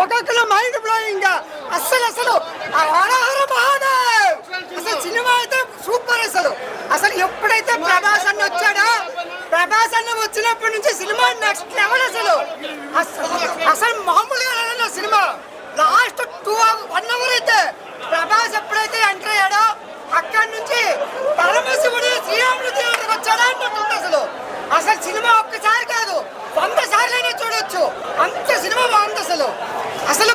ఒక్కొక్కరు mind blowing అసలు అసలు అసలు సినిమా అయితే సూపర్. అసలు ఎప్పుడైతే ప్రభాస్ అన్న వచ్చాడో, ప్రభాస్ అన్న వచ్చినప్పటి నుంచి సినిమా నెక్స్ట్ లెవెల్. అసలు మామూలుగా లేదన్న సినిమా. లాస్ట్ 1 అవర్ అయితే ప్రభాస్ ఎప్పుడైతే ఎంటర్ అయ్యాడో అక్కడి నుంచి పరమశివుడు శ్రీరాముడు థియేటర్కి వచ్చాడా అన్నట్టుంది. అసలు సినిమా ఒక్కసారి కాదు 100 సార్లైనా చూడొచ్చు, అంత సినిమా బాగుంది. అసలు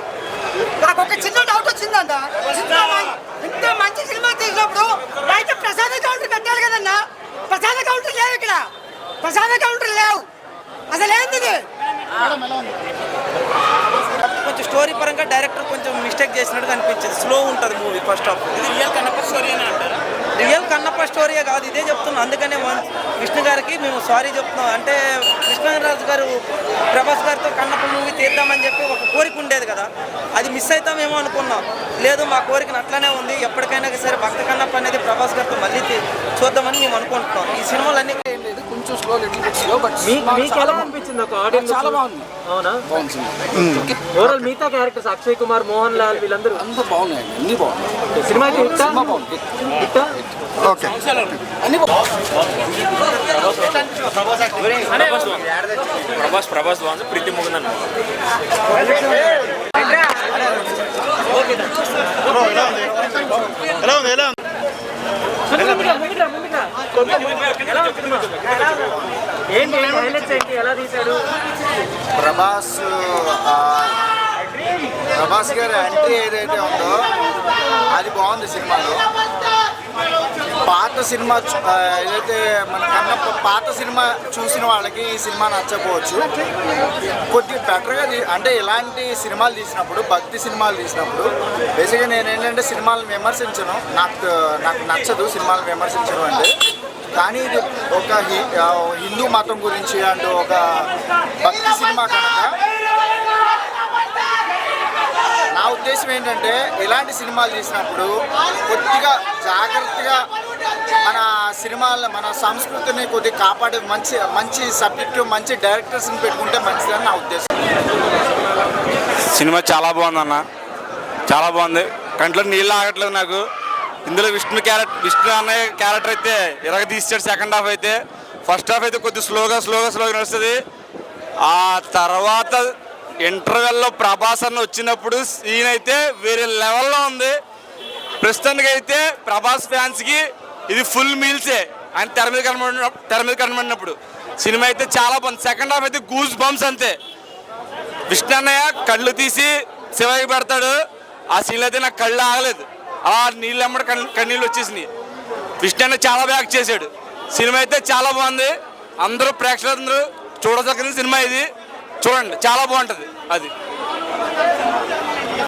నాకు ఒక చిన్న డౌట్ వచ్చిందంట, ఇంత మంచి సినిమా తీసినప్పుడు బయట ప్రసాద కౌంటర్ పెట్టాలి కదన్నా. ప్రసాద కౌంటర్ లేవు, ఇక్కడ ప్రసాద కౌంటర్ లేవు. అసలు ఏంది కొంచెం స్టోరీ పరంగా డైరెక్టర్ కొంచెం మిస్టేక్ చేసినట్టు అనిపించింది. స్లో ఉంటుంది మూవీ ఫస్ట్ హాఫ్. ఇది రియల్ కన్నప్ప స్టోరీ అని అంటారా? రియల్ కన్నప్ప స్టోరీయే కాదు, ఇదే చెప్తున్నాం. అందుకనే విష్ణు గారికి మేము సారీ చెప్తున్నాం. అంటే కృష్ణరాజు గారు ప్రభాస్ గారితో కన్నప్ప మూవీ తీద్దామని చెప్పి ఒక కోరిక ఉండేది కదా, అది మిస్ అవుతామేమో అనుకున్నాం. లేదు, మా కోరికను అట్లానే ఉంది. ఎప్పటికైనా సరే భక్త కన్నప్ప అనేది ప్రభాస్ గారితో మళ్ళీ చూద్దామని మేము అనుకుంటున్నాం. ఈ సినిమాలు అన్ని కొంచెం slow, little bit slow, but చాలా అనిపించింది. ఒక ఆడియన్స్ చాలా బాగుంది. అవునా? బాగుంది. ఓవరాల్ మిగతా క్యారెక్టర్స్ అక్షయ్ కుమార్, మోహన్ లాల్ వీళ్ళందరూ అంతా బాగున్నాయండి, అన్ని బాగున్నాయి. సినిమాకి సినిమా బాగుంది. ఓకే అన్ని ప్రభాస్ బాగుంది. ప్రీతి ముగుందన్న ఏంటి హైలైట్స్ ఏంటి, ఎలా తీశాడు? ప్రభాస్ గారి ఎంట్రీ ఏదైతే ఉందో అది బాగుంది సినిమాలో. పాత సినిమా ఏదైతే మన కన్నప్ప పాత సినిమా చూసిన వాళ్ళకి ఈ సినిమా నచ్చకపోవచ్చు. కొద్దిగా బెటర్గా అంటే ఇలాంటి సినిమాలు తీసినప్పుడు, భక్తి సినిమాలు తీసినప్పుడు బేసిక్గా నేను ఏంటంటే సినిమాలను విమర్శించను, నాకు నచ్చదు సినిమాలను విమర్శించడం అంటే. కానీ ఇది ఒక హిందూ మతం గురించి అంటూ ఒక భక్తి సినిమా కనుక నా ఉద్దేశం ఏంటంటే ఇలాంటి సినిమాలు తీసినప్పుడు కొద్దిగా జాగ్రత్తగా మన సినిమాలను, మన సంస్కృతిని కొద్దిగా కాపాడే మంచి సబ్జెక్టు, మంచి డైరెక్టర్స్ని పెట్టుకుంటే మంచిదని నా ఉద్దేశం. సినిమా చాలా బాగుందన్న, చాలా బాగుంది. కంట్లో నీళ్ళు ఆగట్లేదు నాకు. ఇందులో విష్ణు అన్నయ్య క్యారెక్టర్ అయితే ఇరగ తీసాడు. సెకండ్ హాఫ్ అయితే, ఫస్ట్ హాఫ్ అయితే కొద్దిగా స్లోగా నడుస్తుంది. ఆ తర్వాత ఇంటర్వెల్లో ప్రభాస్ అన్న వచ్చినప్పుడు సీన్ అయితే వేరే లెవెల్లో ఉంది. ప్రస్తుతానికి అయితే ప్రభాస్ ఫ్యాన్స్కి ఇది ఫుల్ మీల్సే. ఆయన తెర మీద కనబడినప్పుడు సినిమా అయితే చాలా బాగుంది. సెకండ్ హాఫ్ అయితే గూస్ బంప్స్ అంతే. విష్ణు అన్నయ్య కళ్ళు తీసి శివకి పెడతాడు, ఆ సీన్లో అయితే నాకు కళ్ళు ఆగలేదు. అలా నీళ్ళు ఎమ్మడి కన్నీళ్ళు వచ్చేసినాయి. విష్ణు అన్నయ్య చాలా బ్యాక్ చేశాడు. సినిమా అయితే చాలా బాగుంది. అందరూ ప్రేక్షకులందరూ చూడదగిన సినిమా ఇది. చూడండి, చాలా బాగుంటుంది అది.